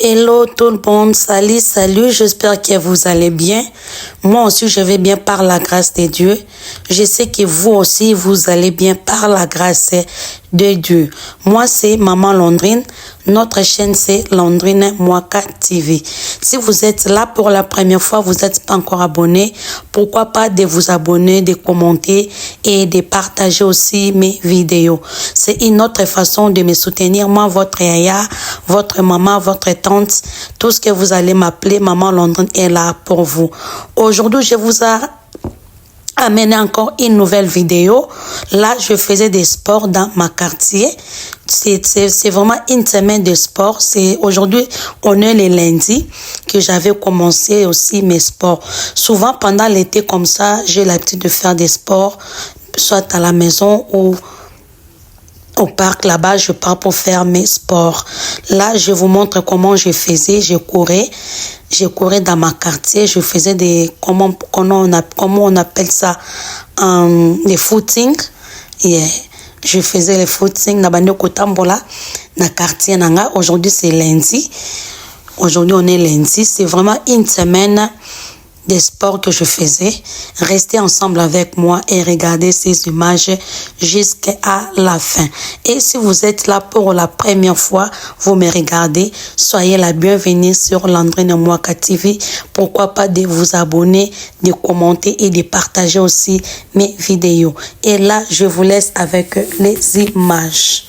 Hello tout le monde, salut, j'espère que vous allez bien. Moi aussi je vais bien par la grâce de Dieu. Je sais que vous aussi vous allez bien par la grâce de Dieu. Moi c'est Maman Landrine, notre chaîne c'est Landrine Mwaka TV. Si vous êtes là pour la première fois, vous n'êtes pas encore abonné, pourquoi pas de vous abonner, de commenter et de partager aussi mes vidéos. C'est une autre façon de me soutenir, moi votre yaya, votre maman, votre tante, tout ce que vous allez m'appeler, Maman Landrine est là pour vous. Aujourd'hui, je vous ai amené encore une nouvelle vidéo. Là, je faisais des sports dans ma quartier. C'est vraiment une semaine de sport. C'est aujourd'hui, on est le lundi que j'avais commencé aussi mes sports. Souvent, pendant l'été comme ça, j'ai l'habitude de faire des sports, soit à la maison ou au parc. Là-bas, je pars pour faire mes sports. Là, je vous montre comment je faisais. Je courais dans ma quartier. Je faisais des, comment on appelle ça, des footing. Yeah. Je faisais les footing. Na bande kotambola, na quartier nanga. Aujourd'hui, c'est lundi. Aujourd'hui, on est lundi. C'est vraiment une semaine des sports que je faisais. Restez ensemble avec moi et regardez ces images jusqu'à la fin. Et si vous êtes là pour la première fois, vous me regardez, soyez la bienvenue sur Landrine Mwaka TV. Pourquoi pas de vous abonner, de commenter et de partager aussi mes vidéos. Et là, je vous laisse avec les images.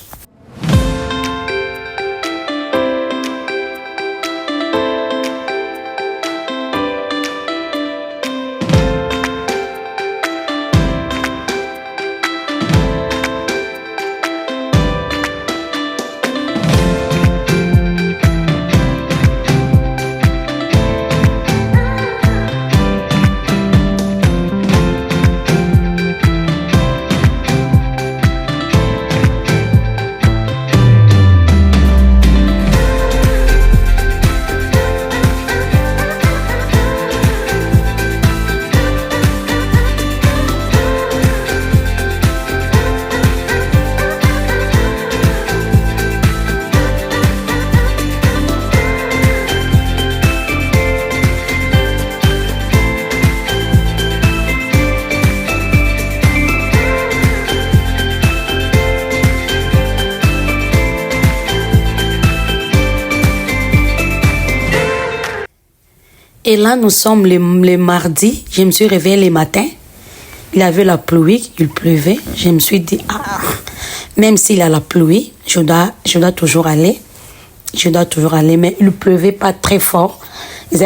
Et là, nous sommes le mardi. Je me suis réveillée le matin. Il y avait la pluie, il pleuvait. Je me suis dit, même s'il y a la pluie, je dois toujours aller. Je dois toujours aller, mais il pleuvait pas très fort. Je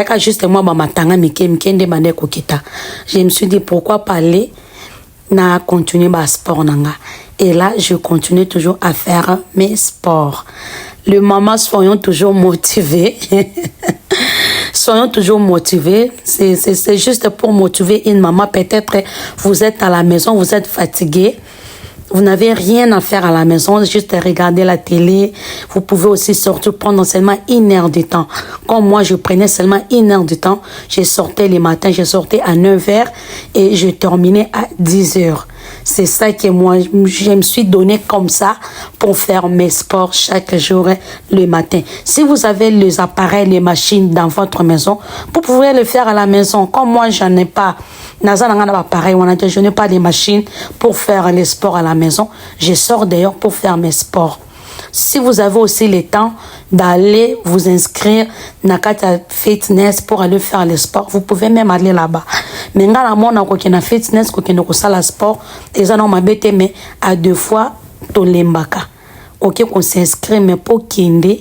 me suis dit, pourquoi pas aller na continuer ma sport nanga. Et là, je continue toujours à faire mes sports. Les mamans soyons toujours motivées. Soyons toujours motivés. C'est juste pour motiver une maman. Peut-être vous êtes à la maison, vous êtes fatigué. Vous n'avez rien à faire à la maison, juste regarder la télé. Vous pouvez aussi sortir, prendre seulement 1 heure de temps. Comme moi, je prenais seulement 1 heure de temps. Je sortais le matin, je sortais à 9 heures et je terminais à 10 heures. C'est ça que moi, je me suis donné comme ça pour faire mes sports chaque jour le matin. Si vous avez les appareils, les machines dans votre maison, vous pouvez le faire à la maison. Comme moi, j'en ai pas. Je n'ai pas de machines pour faire les sports à la maison. Je sors d'ailleurs pour faire mes sports. Si vous avez aussi le temps d'aller vous inscrire dans Kata Fitness pour aller faire les sports, vous pouvez même aller là-bas. Mais ngala mona ko kena fitness ko kena ko sala sport, eza na mabete mais à 2 fois to lembaka. OK, qu'on s'inscrit mais pour kinde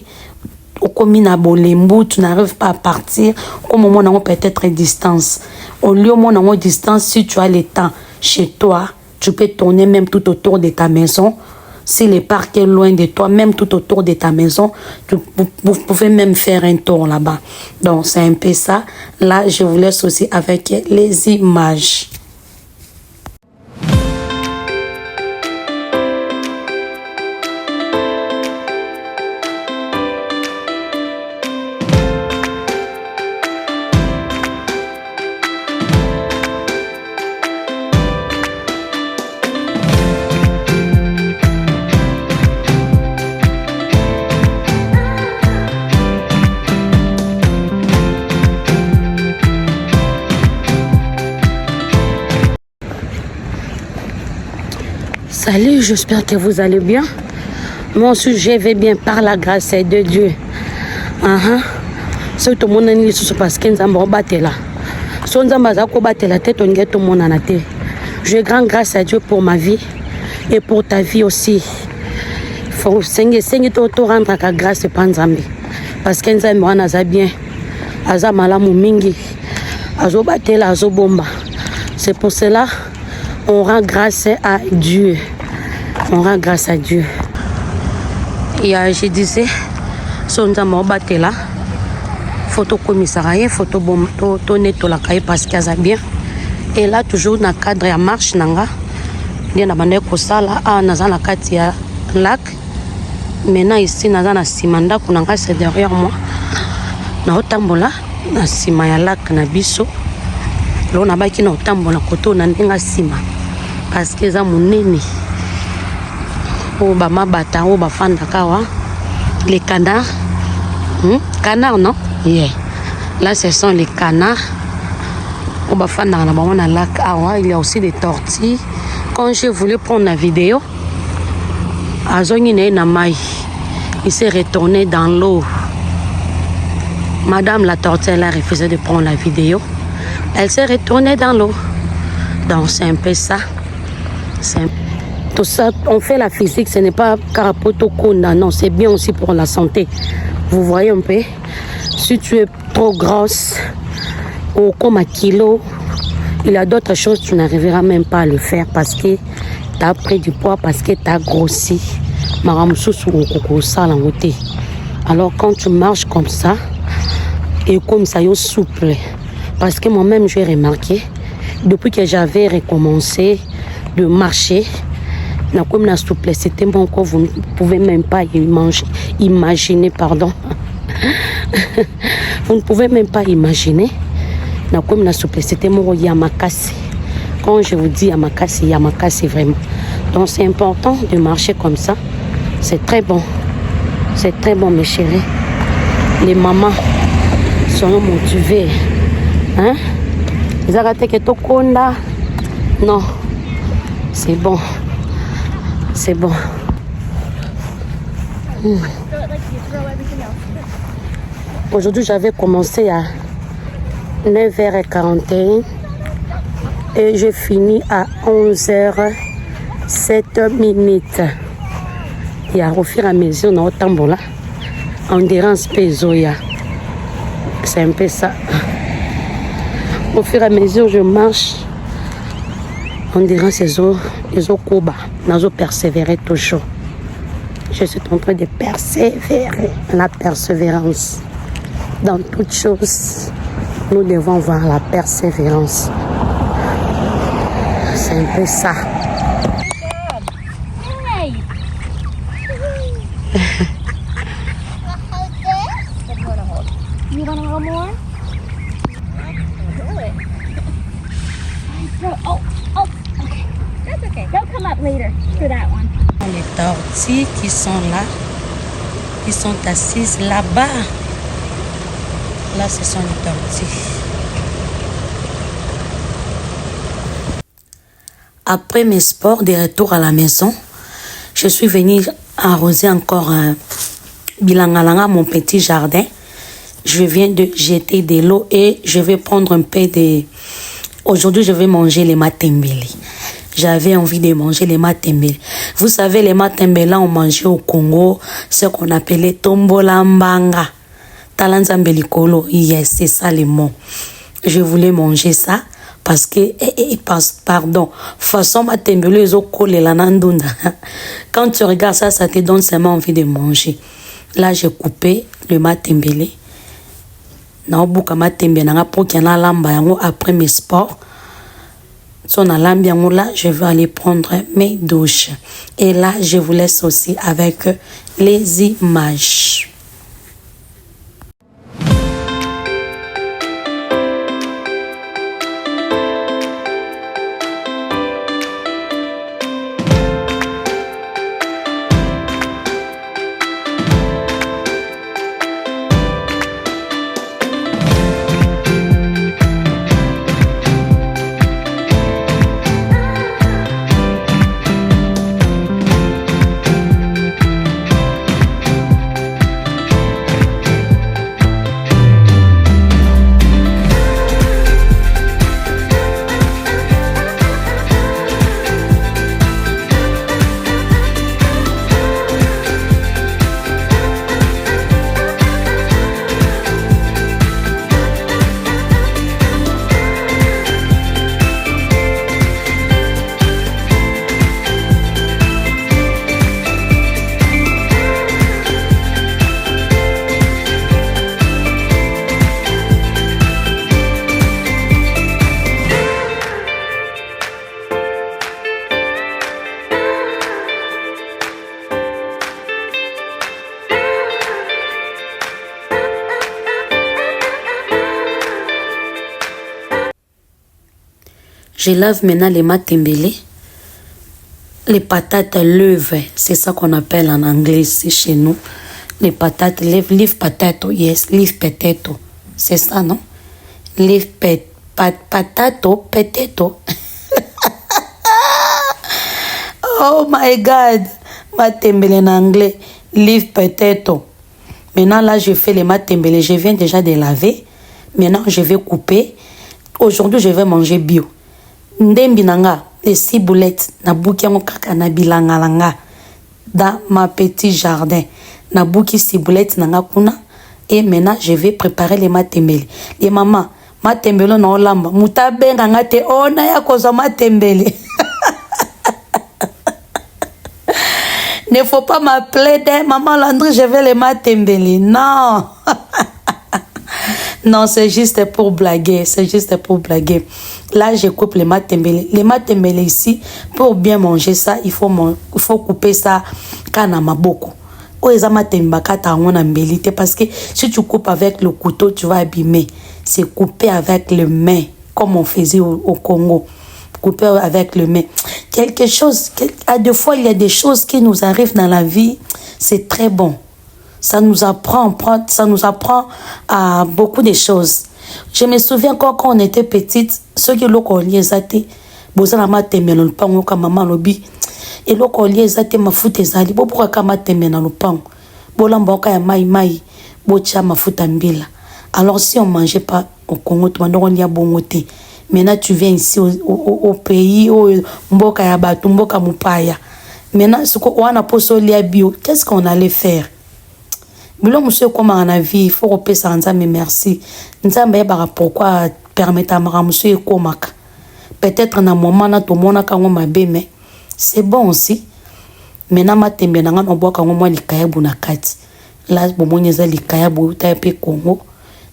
comme na bolembu, tu n'arrives pas à partir comme au moment peut-être distance. Au lieu au moment distance, si tu as le temps chez toi, tu peux tourner même tout autour de ta maison. Si le parc est loin de toi, même tout autour de ta maison, vous pouvez même faire un tour là-bas. Donc, c'est un peu ça. Là, je vous laisse aussi avec les images. Salut, j'espère que vous allez bien. Moi aussi, je vais bien par la grâce de Dieu. C'est tout le monde qui parce que nous avons battu là. Si nous avons battu la tête, on est tout le monde en a été. Je rends grâce à Dieu pour ma vie et pour ta vie aussi. Il faut tout rendre à grâce pour Nzambe. Parce que nous avons bien. Aza malamu mingi. Azo battu la azo bomba. C'est pour cela on rend grâce à Dieu. On rend grâce à Dieu. Et je disais, si nous avons battu là, photo commissariat, photo bomba, to neto la caille parce qu'il y a bien. Et là, toujours dans le cadre de marche, nanga, il y a un sala, dans la kati ya lac. Maintenant, ici, dans la simanda, c'est derrière moi. Dans le tambola, dans la sima ya lac, na biso. Là, on a baki na tambola, koto na ndenga sima. Parce que ça, mon nene. Oh, bah, ma bata, oh, bah, fanda kawa. Les canards. Canards, non? Yeah. Là, ce sont les canards. Il y a aussi des tortilles. Quand je voulais prendre la vidéo, il s'est retourné dans l'eau. Madame la tortille, elle a refusé de prendre la vidéo. Elle s'est retournée dans l'eau. Donc c'est un peu ça. Tout ça, on fait la physique, ce n'est pas carapoto kunda, non, c'est bien aussi pour la santé. Vous voyez un peu, si tu es trop grosse, ou comme un kilo, il y a d'autres choses, tu n'arriveras même pas à le faire parce que tu as pris du poids, parce que tu as grossi. Alors quand tu marches comme ça, et comme ça, est souple. Parce que moi-même, j'ai remarqué, depuis que j'avais recommencé de marcher, comme la souplesse, c'était bon corps, vous ne pouvez même pas imaginer, pardon. Vous ne pouvez même pas imaginer. Comme la souplesse, c'était mon yamakasi. Quand je vous dis yamakasi vraiment. Donc c'est important de marcher comme ça. C'est très bon. C'est très bon, mes chéris. Les mamans sont motivées. Hein? Ils arrêtent que tout konda. Non. C'est bon. C'est bon. Aujourd'hui, j'avais commencé à 9h41 et j'ai fini à 11h07 minutes. Et au fur et à mesure, on a tambola. Endurance pesoya. C'est un peu ça. Au fur et à mesure, je marche. Endurance les eaux koba. Nous persévérer toujours. Je suis en train de persévérer. La persévérance. Dans toutes choses, nous devons voir la persévérance. C'est un peu ça. Les tortilles qui sont là, qui sont assises là-bas. Là, ce sont les tortilles. Après mes sports, de retour à la maison, je suis venue arroser encore un bilangalanga, mon petit jardin. Je viens de jeter de l'eau et je vais prendre un peu de... Aujourd'hui, je vais manger les matembele. J'avais envie de manger les matembele. Vous savez, les matembele, on mangeait au Congo, ce qu'on appelait tombolambanga. Talanzambelikolo, yes, c'est ça les mots. Je voulais manger ça parce que, pardon, façon matembele, ils ont collé la nandunda. Quand tu regardes ça, ça te donne seulement envie de manger. Là, j'ai coupé le matembele. Après mes sports, là, je vais aller prendre mes douches. Et là, je vous laisse aussi avec les images. Je lave maintenant les matembele. Les patates lèvres, c'est ça qu'on appelle en anglais ici chez nous. Les patates lèvres, leaf potato, yes, leaf potato. C'est ça, non? Leaf potato, potato. Oh my God! Matembele en anglais, leaf potato. Maintenant, là, je fais les matembele. Je viens déjà de laver. Maintenant, je vais couper. Aujourd'hui, je vais manger bio. Ndembi nanga. Les ciboulettes, na bouki yango kaka na bilangalanga dans ma petit jardin. Na bouki ciboulette nanga kuna. Et maintenant, je vais préparer les matembele. Les mamans, matembele na olamba. Muta benga ngate ona ya koza matembele. Ne faut pas m'appeler maman Landry, je vais les matembele. Non. Non, c'est juste pour blaguer. C'est juste pour blaguer. Là, je coupe les matembele. Les matembele ici, pour bien manger ça, il faut couper ça kanama beaucoup. Parce que si tu coupes avec le couteau, tu vas abîmer. C'est couper avec les mains, comme on faisait au Congo. Couper avec les mains. Quelque chose, à deux fois, il y a des choses qui nous arrivent dans la vie. C'est très bon. Ça nous apprend à beaucoup de choses. Je me souviens quand on était petite, ceux qui l'ont collé, zate, bozana mateme na lupango ka maman lobi. Et l'ont collé zate ma foute ezali. Pourquoi ka mateme na lupango? Bolamba ka ya mai, bocha ma foute mbila. Alors si on mangeait pas au Congo, tu m'as dit bongoté. Maintenant tu viens ici au pays, au mboka ya batu, mboka mupaya. Maintenant ce qu'on a posé lia bio, qu'est-ce qu'on allait faire? Bilo monsieur comme en a vie, il faut repérer ça mais merci. Nzambe yeba pourquoi permettre à monsieur komaka. Peut-être na moment na to mona kango mabe mais c'est bon aussi. Maintenant matembe na ngana boka ngomwa likaya buna kati. Là bomonyeza likaya bo tape Congo.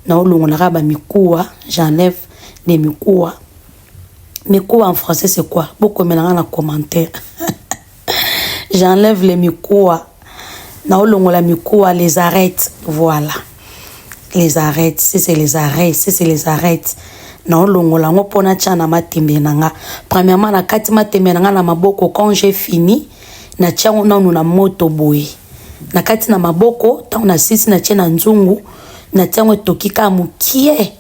Na olongola ba mikuwa, j'enlève les mikuwa. Mikuwa en français c'est quoi? Beaucoup maintenant en commentaire. J'enlève les mikuwa. La mikuwa, les arêtes, voilà. Les arêtes, c'est les arêtes, c'est les arêtes. La pona chana matembe nanga. Premièrement, na kati matembe nanga na maboko, quand j'ai fini, na tiango na moto boy. Na kati na maboko, tant na sisi na tiena nzungu, na tiango toki ka mukie.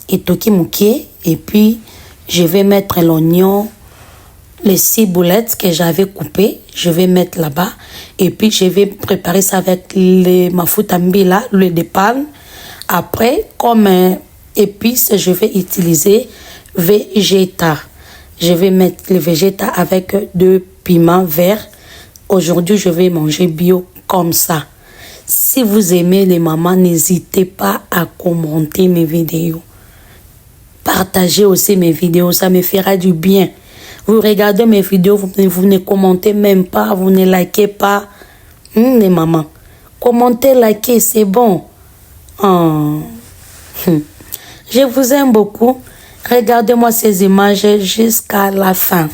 Et toki mukie, et puis je vais mettre l'oignon, les ciboulettes que j'avais coupées, je vais mettre là-bas. Et puis, je vais préparer ça avec les mafutambila, l'huile de palme. Après, comme épice, je vais utiliser végéta. Je vais mettre les végéta avec 2 piments verts. Aujourd'hui, je vais manger bio comme ça. Si vous aimez les mamans, n'hésitez pas à commenter mes vidéos. Partagez aussi mes vidéos, ça me fera du bien. Vous regardez mes vidéos, vous ne commentez même pas, vous ne likez pas. Les mamans, commentez, likez, c'est bon. Oh. Je vous aime beaucoup. Regardez-moi ces images jusqu'à la fin.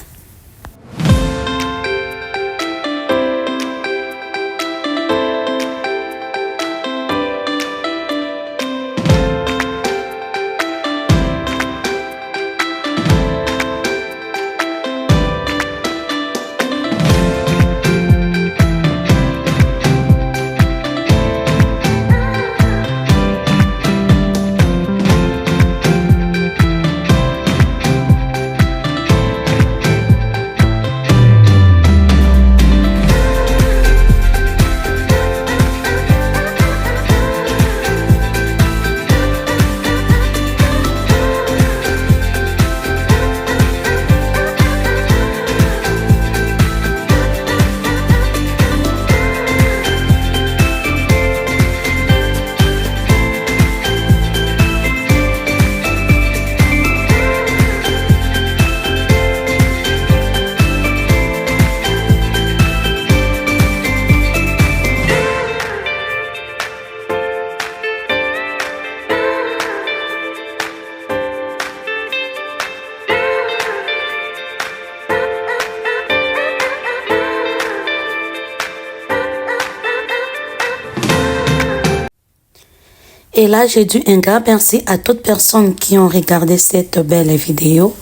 Et là, je dis un grand merci à toutes personnes qui ont regardé cette belle vidéo.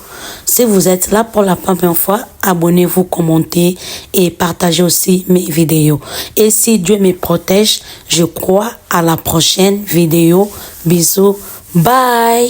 Si vous êtes là pour la première fois, abonnez-vous, commentez et partagez aussi mes vidéos. Et si Dieu me protège, je crois à la prochaine vidéo. Bisous. Bye.